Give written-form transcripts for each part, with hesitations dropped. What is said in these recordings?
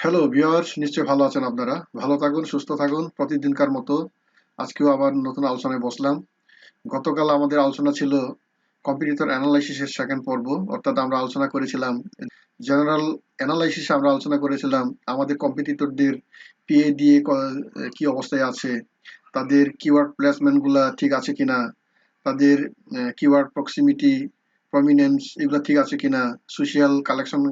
Hello viewers, নিশ্চয়ই ভালো আছেন আপনারা। ভালো থাকুন, সুস্থ থাকুন। প্রতিদিনকার মতো আজকেও আবার নতুন আলোচনায় বসলাম। গতকাল আমাদের আলোচনা ছিল কম্পিটিটর অ্যানালাইসিসের সেকেন্ড পর্ব, অর্থাৎ আমরা আলোচনা করেছিলাম জেনারেল অ্যানালাইসিসে আমরা আলোচনা করেছিলাম আমাদের কম্পিটিটরদের পিএ দিয়ে কি অবস্থায় আছে, তাদের কিওয়ার্ড প্লেসমেন্টগুলা ঠিক আছে কিনা, তাদের কিওয়ার্ড প্রক্সিমিটি, প্রমিনেন্স এগুলো ঠিক আছে কিনা, সোশ্যাল কালেকশন,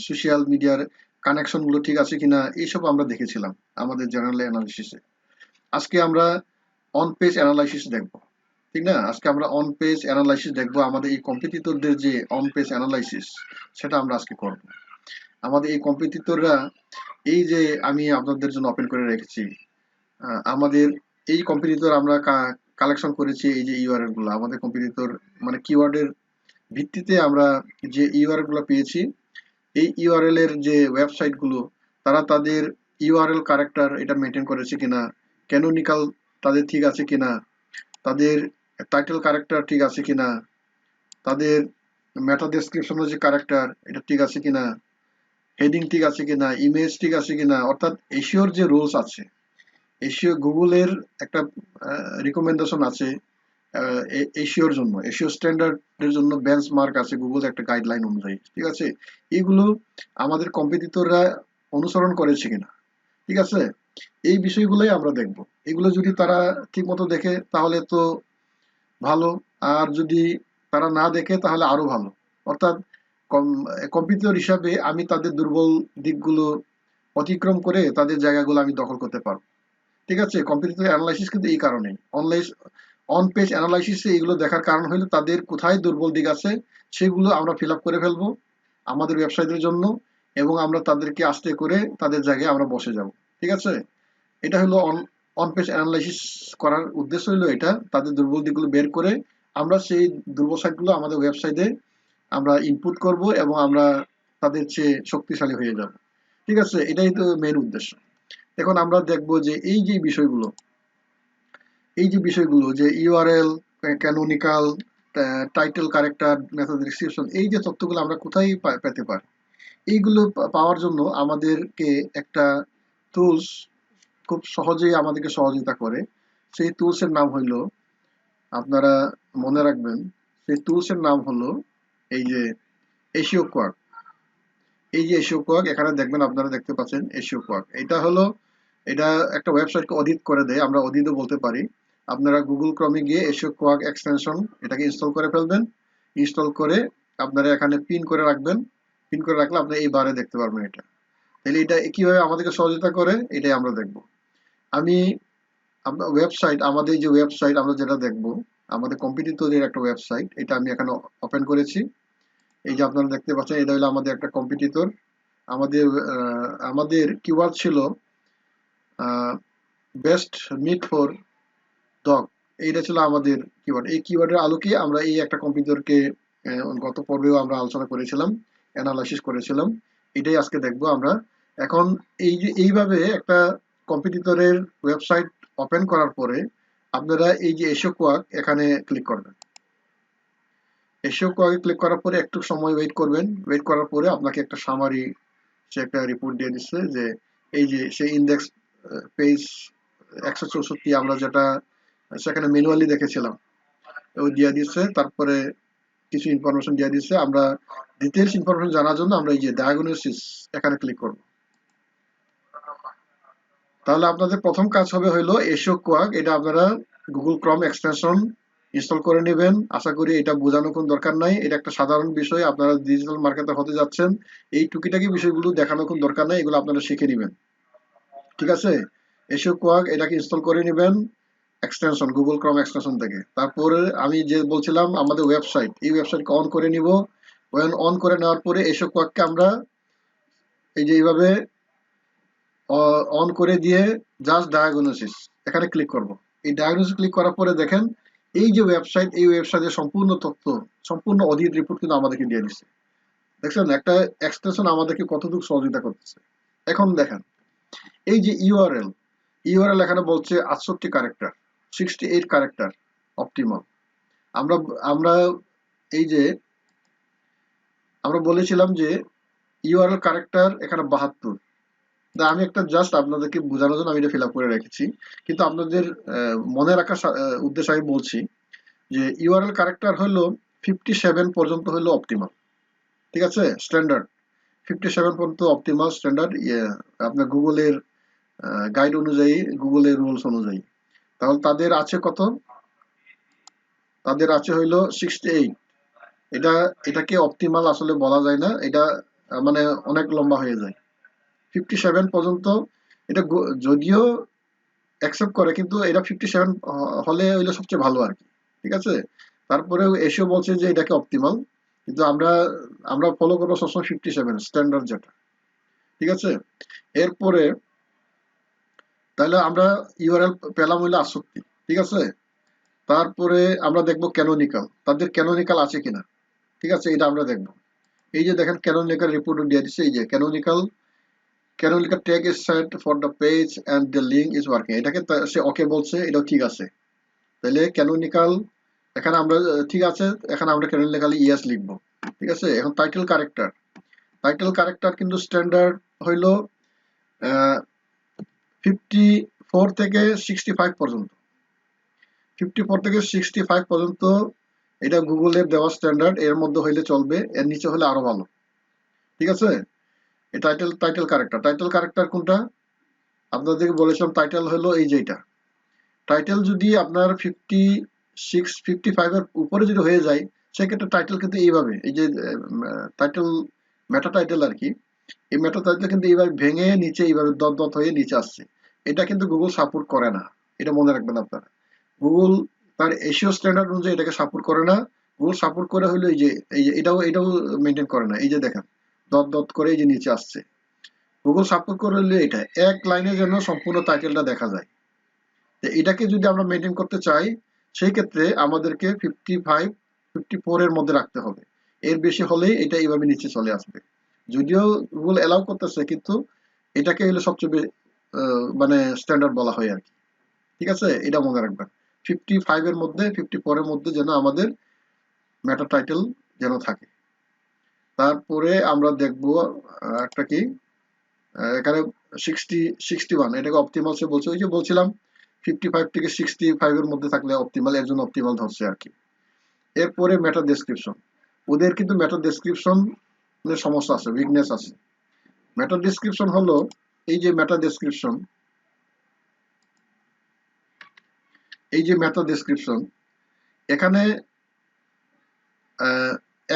সোশ্যাল মিডিয়ার কানেকশন গুলো ঠিক আছে কিনা, এইসব আমরা দেখেছিলাম আমাদের জেনারেল অ্যানালিসিসে। আজকে আমরা অন পেজ অ্যানালাইসিস দেখব, ঠিক না? আজকে আমরা অন পেজ অ্যানালাইসিস দেখব। আমাদের এই কম্পিটিটরদের যে অন পেজ অ্যানালাইসিস, সেটা আমরা আজকে করব। আমাদের এই কম্পিটিটররা, এই যে আমি আপনাদের জন্য ওপেন করে রেখেছি, আমাদের এই কম্পিটিটর আমরা কালেকশন করেছি। এই যে ইউআরএল গুলো আমাদের কম্পিটিটর, মানে কিওয়ার্ডের ভিত্তিতে আমরা যে ইউআরএল গুলো পেয়েছি, এই ইউআরএল এর যে ওয়েবসাইট গুলো, তারা তাদের ইউআরএল ক্যারেক্টার এটা মেনটেন করেছে কিনা, ক্যানোনিকাল তাদের ঠিক আছে কিনা, তাদের টাইটেল ক্যারেক্টার ঠিক আছে কিনা, তাদের মেটা ডেসক্রিপশনের যে ক্যারেক্টার এটা ঠিক আছে কিনা, হেডিং ঠিক আছে কিনা, ইমেজ ঠিক আছে কিনা, অর্থাৎ এসিওর যে রুলস আছে, এসিও গুগলের একটা রিকমেন্ডেশন আছে এশিওর জন্য, এশিও স্ট্যান্ডার্ডের জন্য বেঞ্চমার্ক আছে গুগল একটা গাইডলাইন অনুযায়ী, ঠিক আছে? এগুলো আমাদের কম্পিটিটররা অনুসরণ করেছে কিনা, ঠিক আছে? এই বিষয়গুলোই আমরা দেখব। এগুলো যদি তারা ঠিক মতো দেখে তাহলে তো ভালো, আর যদি তারা না দেখে তাহলে আরো ভালো। অর্থাৎ কম্পিটিটর হিসাবে আমি তাদের দুর্বল দিকগুলো অতিক্রম করে তাদের জায়গাগুলো আমি দখল করতে পারবো, ঠিক আছে? কম্পিটিটিভ অ্যানালাইসিস কিন্তু এই কারণেই অন পেজ অ্যানালাইসিসে এগুলো দেখার কারণ হলো তাদের কোথায় দুর্বল দিক আছে সেগুলো আমরা ফিল আপ করে ফেলবো আমাদের ওয়েবসাইটের জন্য, এবং আমরা তাদেরকে আস্তে করে তাদের জায়গায় আমরা বসে যাব, ঠিক আছে? এটা হলো অন পেজ অ্যানালাইসিস করার উদ্দেশ্য হলো এটা, তাদের দুর্বল দিকগুলো বের করে আমরা সেই দুর্বল সাইটগুলো আমাদের ওয়েবসাইটে আমরা ইনপুট করব এবং আমরা তাদের চেয়ে শক্তিশালী হয়ে যাব, ঠিক আছে? এটাই তো মেন উদ্দেশ্য। এখন আমরা দেখব যে এই যে বিষয়গুলো যে URL, canonical, title character, method description, এই যে তথ্যগুলো আমরা কোথায় পেতে পারি, এইগুলো পাওয়ার জন্য আমাদেরকে একটা টুলস খুব সহজেই আমাদেরকে সহযোগিতা করে। সেই টুলসের নাম হইল, আপনারা মনে রাখবেন, সেই টুলসের নাম হলো এই যে এশিও কোয়াক। এই যে এশিও কোয়াক, এখানে দেখবেন, আপনারা দেখতে পাচ্ছেন এশিও কোয়াক। এটা একটা ওয়েবসাইটকে অডিট করে দেয়, আমরা অডিটও বলতে পারি। আপনারা গুগল ক্রমে গিয়ে এশিও কোয়াক এক্সটেনশন এটাকে ইনস্টল করে ফেলবেন। ইনস্টল করে আপনারা এখানে পিন করে রাখবেন। পিন করে রাখলে আপনি এই বারে দেখতে পারবেন এটা। তাহলে এটা কিভাবে আমাদেরকে সহযোগিতা করে এটাই আমরা দেখব। আমি আপনার ওয়েবসাইট, আমাদের যে ওয়েবসাইট আমরা যেটা দেখব, আমাদের কম্পিটিটরের একটা ওয়েবসাইট, এটা আমি এখানে ওপেন করেছি। এই যে আপনারা দেখতে পাচ্ছেন, এটা হলো আমাদের একটা কম্পিটিটর। আমাদের কিওয়ার্ড ছিল বেস্ট মিট ফর ডগ, এইটা ছিল আমাদের কিওয়ার্ড। এই কিওয়ার্ডের আলোকে আমরা এই একটা কম্পিউটারকে গত পর্বেও আমরা আলোচনা করেছিলাম, অ্যানালাইসিস করেছিলাম। এটাই আজকে দেখব আমরা। এখন এই যে এইভাবে একটা কম্পিটিটরের ওয়েবসাইট ওপেন করার পরে আপনারা এই যে এশিও কোয়াক এখানে ক্লিক করবেন। এশিও কোয়াকে ক্লিক করার পরে একটু সময় ওয়েট করবেন। ওয়েট করার পরে আপনাকে একটা সামারি, সে একটা রিপোর্ট দিয়ে দিচ্ছে যে এই যে সেই ইন্ডেক্স পেজ 164 আমরা যেটা সেখানে ম্যানুয়ালি দেখেছিলাম ওই দিয়ে দিচ্ছে। তারপরে কিছু ইনফরমেশন দিয়ে দিচ্ছে। আমরা ডিটেলস ইনফরমেশন জানার জন্য আমরা এই যে ডায়াগনোসিস এখানে ক্লিক করব। তাহলে আপনাদের প্রথম কাজ হবে হইলো এশিও কোয়াক, এটা আপনারা গুগল ক্রম এক্সটেনশন ইনস্টল করে নেবেন। আশা করি এটা বোঝানোর কোনো দরকার নাই, এটা একটা সাধারণ বিষয়। আপনারা ডিজিটাল মার্কেটার হতে যাচ্ছেন, এই টুকিটাকি বিষয়গুলো দেখানোর কোনো দরকার নাই, এগুলো আপনারা শিখে নেবেন, ঠিক আছে? এশিও কোয়াক এটাকে ইনস্টল করে নেবেন এক্সটেনশন, গুগল ক্রম এক্সটেনশন থেকে। তারপরে আমি যে বলছিলাম আমাদের ওয়েবসাইট, এই ওয়েবসাইটকে অন করে নিব। অন করে নেওয়ার পরে এশিও কোয়াককে আমরা এই যে এইভাবে অন করে দিয়ে জাস্ট ডায়াগনোসিস এখানে ক্লিক করব। এই ডায়াগনোসিস ক্লিক করার পরে দেখেন এই যে ওয়েবসাইট, এই ওয়েবসাইটের সম্পূর্ণ তথ্য, সম্পূর্ণ অডিট রিপোর্ট কিন্তু আমাদেরকে দিয়ে দিচ্ছে। দেখছেন একটা এক্সটেনশন আমাদেরকে কতটুকু সহযোগিতা করতেছে। এখন দেখেন এই যে ইউআরএল এখানে বলছে 68 ক্যারেক্টার, 68 ক্যারেক্টার অপটিমাল। আমরা আমরা এই যে আমরা বলেছিলাম যে ইউআরএল ক্যারেক্টার এখানে 72, আমি একটা জাস্ট আপনাদেরকে বোঝানোর জন্য আমি এটা ফিল আপ করে রেখেছি, কিন্তু আপনাদের মনে রাখার উদ্দেশ্যে আমি বলছি যে ইউআরএল ক্যারেক্টার হলো 57 পর্যন্ত হলো অপটিমাল। ঠিক আছে, স্ট্যান্ডার্ড 57 পর্যন্ত অপটিমাল স্ট্যান্ডার্ড, আপনার গুগলের গাইড অনুযায়ী, গুগলের রুলস অনুযায়ী। তাহলে তাদের আছে কত? তাদের আছে হইলো 68। এটা এটাকে অপটিমাল আসলে বলা যায় না, এটা মানে অনেক লম্বা হয়ে যায়। 57 পর্যন্ত এটা যদিও অ্যাকসেপ্ট করে, কিন্তু এটা 57 হলে হইলে সবচেয়ে ভালো আর কি। ঠিক আছে, তারপরেও এসেও বলছে যে এটাকে অপটিমাল, কিন্তু আমরা আমরা ফলো করবো সবসময় 57 স্ট্যান্ডার্ড যেটা। ঠিক আছে, এরপরে তাহলে আমরা ইউআরএল পেলাম হইলে 68। ঠিক আছে, তারপরে আমরা দেখবো ক্যানোনিক্যাল, তাদের ক্যানোনিক্যাল আছে কিনা। ঠিক আছে, এটা আমরা দেখবো। এই যে দেখেন ক্যানোনিক্যাল রিপোর্ট দিয়ে দিচ্ছে, এই যে canonical tag is set for the page and the link is working, এটাকে সে ওকে বলছে, এটাও ঠিক আছে। তাহলে ক্যানোনিক্যাল এখানে আমরা ঠিক আছে, এখানে আমরা ক্যানোনিক্যালি ইয়েস লিখবো। ঠিক আছে, এখন টাইটেল ক্যারেক্টার কিন্তু স্ট্যান্ডার্ড হইলো 54 থেকে 65 পর্যন্ত। 54 থেকে 65 পর্যন্ত এটা গুগলের দেওয়া স্ট্যান্ডার্ড, এর মধ্যে হইলে চলবে, এর নিচে হলে আরো ভালো। ঠিক আছে, এই টাইটেল ক্যারেক্টার কোনটা আপনাদেরকে বলেছিলাম? টাইটেল হলো এই যে এটা। টাইটেল যদি আপনার 55 এর উপরে যদি হয়ে যায়, সেক্ষেত্রে টাইটেল কিন্তু এইভাবে, এই যে টাইটেল, মেটা টাইটেল আর কি, এই মেটা টাইটেল কিন্তু এইভাবে ভেঙে নিচে এইভাবে দত দত হয়ে নিচে আসছে। এটা কিন্তু গুগল সাপোর্ট করে না, এটা মনে রাখবেন আপনারা। গুগল তার এশিও স্ট্যান্ডার্ড অনুযায়ী এটাকে সাপোর্ট করে না। গুগল সাপোর্ট করে হলো এই যে এটাও মেনটেন করে না, এই যে দেখেন দত দত করে এই যে নিচে আসছে। গুগল সাপোর্ট করে হলে এটা এক লাইনে যেন সম্পূর্ণ টাইটেলটা দেখা যায়। এটাকে যদি আমরা মেনটেন করতে চাই, সেই ক্ষেত্রে আমাদেরকে 54 এর মধ্যে রাখতে হবে। এর বেশি হলেই এটা এইভাবে নিচে চলে আসবে। যদিও গুগল এলাও করতেছে, কিন্তু এটাকে হলো সবচেয়ে মানে স্ট্যান্ডার্ড বলা হয় আর কি। ঠিক আছে, এটা মনে রাখবেন। 55 এর মধ্যে, 54 এর মধ্যে যেন আমাদের মেটা টাইটেল যেন থাকে। তারপরে আমরা দেখবো একটা কি, এখানে 61 এটাকে অপটিমাল সে বলছে, ওই যে বলছিলাম 55 থেকে 65 এর মধ্যে থাকলে অপটিমাল, এর জন্য অপটিমাল ধরছে আর কি। এরপরে মেটা ডেসক্রিপশন, ওদের কিন্তু মেটা ডেসক্রিপশন সমস্যা আছে, উইকনেস আছে। মেটা ডেসক্রিপশন হলো এই যে মেটা ডেসক্রিপশন, এই যে মেটা ডেসক্রিপশন, এখানে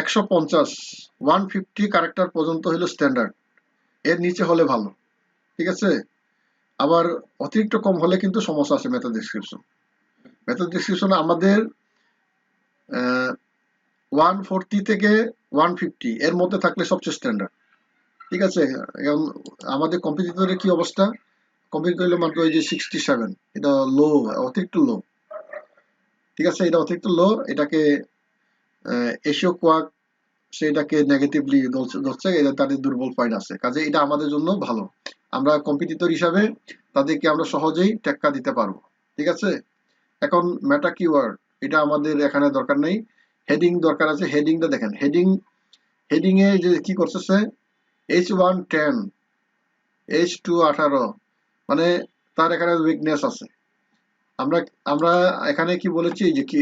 150 150 ক্যারেক্টার পর্যন্ত হলো স্ট্যান্ডার্ড, এর নিচে হলে ভালো। ঠিক আছে, আবার অতিরিক্ত কম হলে কিন্তু সমস্যা আছে। মেথড ডিসক্রিপশন আমাদের 140 থেকে 150 এর মধ্যে থাকলে সবচেয়ে স্ট্যান্ডার্ড। ঠিক আছে, এখন আমাদের কম্পিটিটরের কি অবস্থা? কম্পিটিটর মাত্র ওই যে 67, এটা লো, অতিরিক্ত লো। ঠিক আছে, এটা অতিরিক্ত লো, এটাকে এশিও কোয়াক সেটাকে নেগেটিভলি ধরছে, এটা তাদের দুর্বল পয়েন্ট আছে, কাজে এটা আমাদের জন্য ভালো। আমরা কম্পিটিটর হিসাবে তাদেরকে আমরা সহজেই টেক্কা দিতে পারবো। ঠিক আছে, এখন মেটা কিওয়ার্ড এটা আমাদের এখানে দরকার নেই, হেডিং দরকার আছে। হেডিংটা দেখেন, হেডিং এ যে কি করতেছে, H1 10, H2 18, মানে তার এখানে উইকনেস আছে। আমরা আমরা এখানে কি বলেছি, যে কি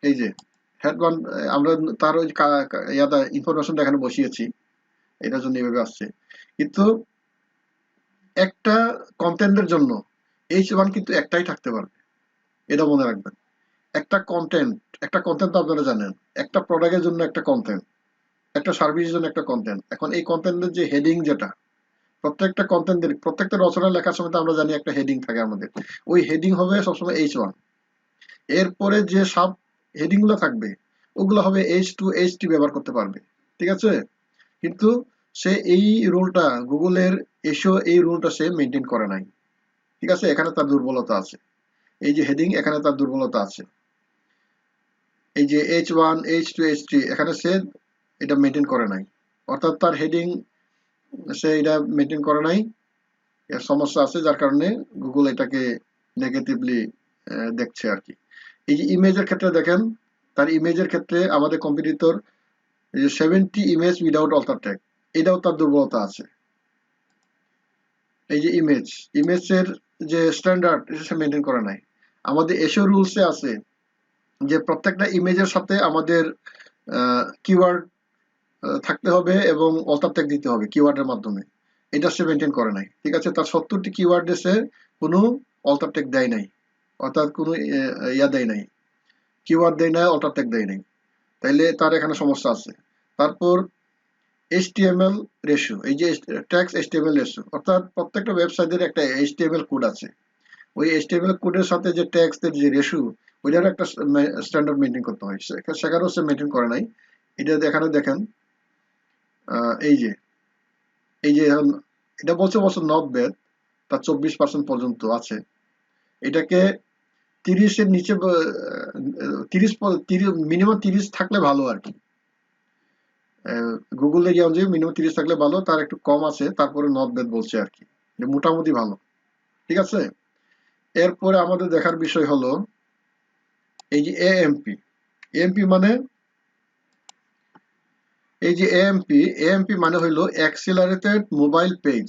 এই যে হেড ওয়ান, আমরা তার ওই ইয়াদা ইনফরমেশনটা এখানে বসিয়েছি, এটার জন্য এইভাবে আসছে। কিন্তু একটা কন্টেন্টের জন্য H1 কিন্তু একটাই থাকতে পারবে, এটা মনে রাখবেন। একটা কন্টেন্ট তো আপনারা জানেন, একটা প্রোডাক্টের জন্য একটা কন্টেন্ট, একটা সার্ভিসের জন্য একটা কন্টেন্ট। এখন এই কন্টেন্টের যে হেডিং, যেটা প্রত্যেকটা কন্টেন্টের, প্রত্যেকটা রচনা লেখার সময় তো আমরা জানি একটা হেডিং থাকে আমাদের, ওই হেডিং হবে সবসময় H1। এরপরে যে সাব হেডিং গুলো থাকবে, ওগুলো হবে H2 H3 ব্যবহার করতে পারবে। ঠিক আছে, কিন্তু সে এই রুলটা, গুগলের এসো এই রুলটা সে মেনটেন করে নাই। ঠিক আছে, এখানে তার দুর্বলতা আছে, এই যে হেডিং, এখানে তার দুর্বলতা আছে। এই যে H1 H2 H3 এখানে সে এটা মেনটেন করে নাই, অর্থাৎ তার হেডিং সে এটা মেনটেন করে নাই, এর সমস্যা আছে, যার কারণে গুগল এটাকে নেগেটিভলি দেখছে আর কি। এই যে ইমেজের ক্ষেত্রে দেখেন, তার ইমেজের ক্ষেত্রে আমাদের competitor 70 image without alter tag, এটাও তার দুর্বলতা আছে। এই যে ইমেজের যে স্ট্যান্ডার্ড এটা সে মেনটেন করে নাই। আমাদের এসইও রুলসে আছে যে প্রত্যেকটা ইমেজের সাথে আমাদের কিওয়ার্ড থাকতে হবে এবং অল্টার ট্যাগ দিতে হবে কিওয়ার্ডের মাধ্যমে। এটা সে মেনটেন করে নাই। ঠিক আছে, তার 70টি কিওয়ার্ডে সে কোনো অল্টার ট্যাগ দেয় নাই, অর্থাৎ কোনো ইয়া দেয় নাই, কিওয়ার্ড দেয় নাই, অল্টার ট্যাগ দেয় নাই। তাইলে তার এখানে সমস্যা আছে। তারপর HTML রেশিও, এই যে ট্যাক্স HTML রেশিও, অর্থাৎ প্রত্যেকটা ওয়েবসাইটের একটা HTML কোড আছে। ওই HTML কোডের সাথে যে ট্যাক্সের যে রেশিও, ওইটার একটা স্ট্যান্ডার্ড মেনটেন করতে হয়। সেখানেও সে মেনটেন করে নাই। এটা এখানে দেখেন, এই যে এখন এটা বলছে অবশ্য নট ব্যাড, তার 24% পর্যন্ত আছে। এটাকে 30-এর নিচে 30 মিনিমাম 30 থাকলে ভালো আর কি। গুগল এরিয়া অনুযায়ী মিনিমাম 30 থাকলে ভালো, তার একটু কম আছে, তারপরে নট ব্যাড বলছে আর কি, মোটামুটি ভালো। ঠিক আছে, এরপরে আমাদের দেখার বিষয় হলো এই যে এএমপি মানে, এই যে এএমপি মানে হইলো অ্যাক্সিলারেটেড মোবাইল পেজ,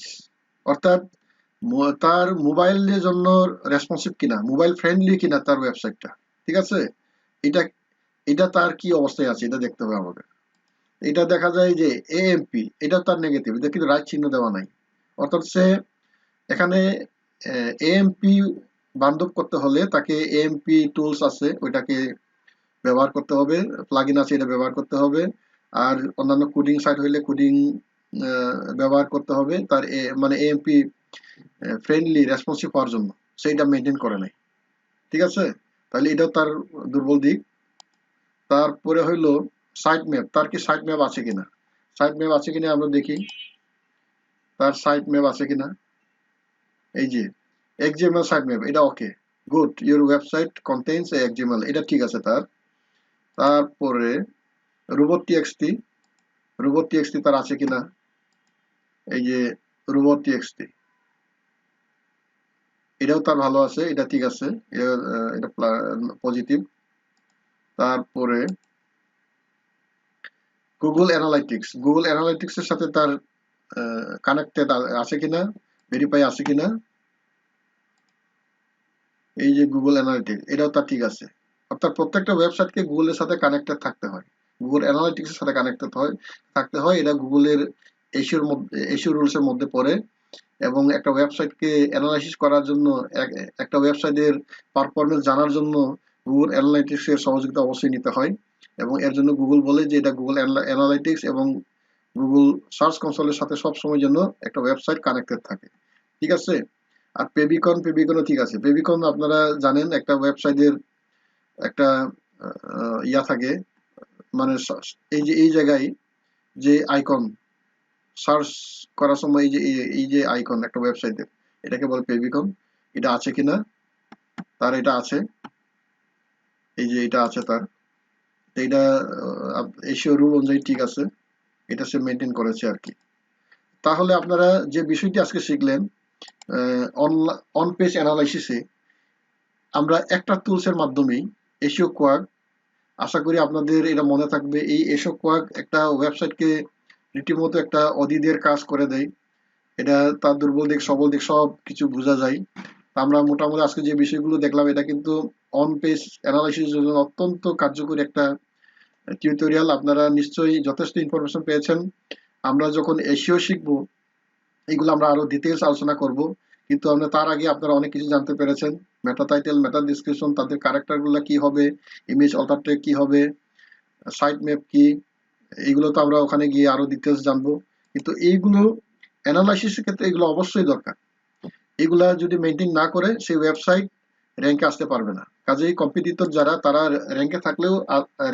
অর্থাৎ তার মোবাইলের জন্য রেসপন্সিভ কিনা, মোবাইল ফ্রেন্ডলি কিনা তার ওয়েবসাইটটা। ঠিক আছে, এটা এটা তার কি অবস্থায় আছে এটা দেখতে হবে আমাদের। এটা দেখা যায় যে এএমপি এটা তার নেগেটিভ, এটা কিন্তু রাইট চিহ্ন দেওয়া নাই। অর্থাৎ সে এখানে এএমপি বান্ধব করতে হলে তাকে এএমপি টুলস আছে ওইটাকে ব্যবহার করতে হবে, প্লাগইন আছে এটা ব্যবহার করতে হবে, আর অন্যান্য কোডিং সাইট হইলে কোডিং ব্যবহার করতে হবে তার মানে এএমপি ফ্রেন্ডলি রেসপন্সিভ হওয়ার জন্য, সেইটা মেনটেন করে নাই। ঠিক আছে, তাহলে এটাও তার দুর্বল দিক। তারপরে হইলো সাইট ম্যাপ, তার কি সাইট ম্যাপ আছে কিনা, সাইট ম্যাপ আছে কিনা আমরা দেখি, তার সাইট ম্যাপ আছে কিনা। এই যে XML সাইট ম্যাপ, এটা okay, good, your website contains XML, এটা ঠিক আছে তার। তারপরে রোবট টিএক্সটি তার আছে কিনা, এই যে রোবট টিএক্সটি, এটাও তার ভালো আছে, এটা ঠিক আছে, এটা পজিটিভ। তারপরে গুগল অ্যানালাইটিক্স এর সাথে তার কানেক্টেড আছে কিনা, ভেরিফাই আছে কিনা। এই যে গুগল অ্যানালিটিক্স, এটাও তার ঠিক আছে। অর্থাৎ প্রত্যেকটা ওয়েবসাইটকে গুগলের সাথে কানেক্টেড থাকতে হয়, গুগল অ্যানালিটিক্স এর সাথে কানেক্টেড থাকতে হয়। এটা গুগলের এসিও রুলস এর মধ্যে পড়ে। এবং একটা ওয়েবসাইটকে অ্যানালাইসিস করার জন্য, একটা ওয়েবসাইটের পারফরমেন্স জানার জন্য গুগল অ্যানালাইটিক্স এর সহযোগিতা অবশ্যই নিতে হয়। এবং এর জন্য গুগল বলে যে এটা গুগল অ্যানালাইটিক্স এবং গুগল সার্চ কনসোলের সাথে সবসময় জন্য একটা ওয়েবসাইট কানেক্টেড থাকে। ঠিক আছে, আর পেবিকনও ঠিক আছে। পেবিকন আপনারা জানেন একটা ওয়েবসাইটের একটা ইয়া থাকে, মানে এই জায়গায় যে আইকন সার্চ করার সময় এই যে আইকন একটা ওয়েবসাইটের, এটাকে বলে পেবিকন। এটা আছে কিনা, তার এটা আছে, এই যে এটা আছে তার, এটা এশিও রুল অনুযায়ী ঠিক আছে, এটা সে মেনটেন করেছে আর কি। তাহলে আপনারা যে বিষয়টি আজকে শিখলেন, অন পেজ অ্যানালাইসিসে আমরা একটা টুলসের মাধ্যমেই এসইও কোয়াগ, আশা করি আপনাদের এটা মনে থাকবে। এই এসইও কোয়াগ একটা ওয়েবসাইটকে রীতিমতো একটা অদিদের কাজ করে দেয়। এটা তার দুর্বল দিক সবল দিক সব কিছু বোঝা যায়। আমরা মোটামুটি আজকে যে বিষয়গুলো দেখলাম এটা কিন্তু অন পেজ অ্যানালাইসিস জন্য অত্যন্ত কার্যকরী একটা টিউটোরিয়াল। আপনারা নিশ্চয়ই যথেষ্ট ইনফরমেশন পেয়েছেন। আমরা যখন এসইও শিখবো এগুলো আমরা আরো ডিটেলস আলোচনা করব, কিন্তু আমরা তার আগে আপনারা অনেক কিছু জানতে পেরেছেন। মেটা টাইটেল, মেটা ডিসক্রিপশন, তাদের ক্যারেক্টার গুলো কি হবে, ইমেজ অল্টার ট্যাগ কি হবে, সাইট ম্যাপ কি, এইগুলো তো আমরা ওখানে গিয়ে আরো ডিটেলস জানবো। কিন্তু এইগুলো অ্যানালাইসিসের ক্ষেত্রে এগুলো অবশ্যই দরকার। এগুলা যদি মেনটেন না করে সেই ওয়েবসাইট র্যাঙ্কে আসতে পারবে না। কাজেই কম্পিটিটর যারা তারা র্যাঙ্কে থাকলেও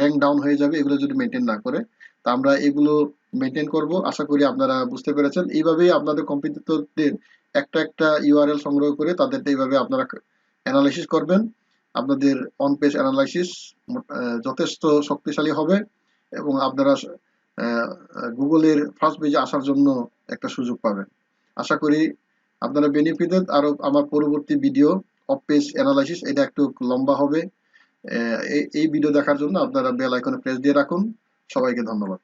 র্যাঙ্ক ডাউন হয়ে যাবে এগুলো যদি মেনটেন না করে। তা আমরা এগুলো মেনটেন করব, আশা করি আপনারা বুঝতে পেরেছেন। এইভাবেই আপনাদের কম্পিটিটরদের একটা ইউআরএল সংগ্রহ করে তাদেরটা এইভাবে আপনারা অ্যানালাইসিস করবেন। আপনাদের অন পেজ অ্যানালাইসিস যথেষ্ট শক্তিশালী হবে এবং আপনারা গুগলের ফার্স্ট পেজে আসার জন্য একটা সুযোগ পাবেন। আশা করি আপনারা বেনিফিটেড। আরো আমার পরবর্তী ভিডিও অফ পেজ অ্যানালাইসিস এটা একটু লম্বা হবে। এই ভিডিও দেখার জন্য আপনারা বেল আইকনে প্রেস দিয়ে রাখুন। সবাইকে ধন্যবাদ।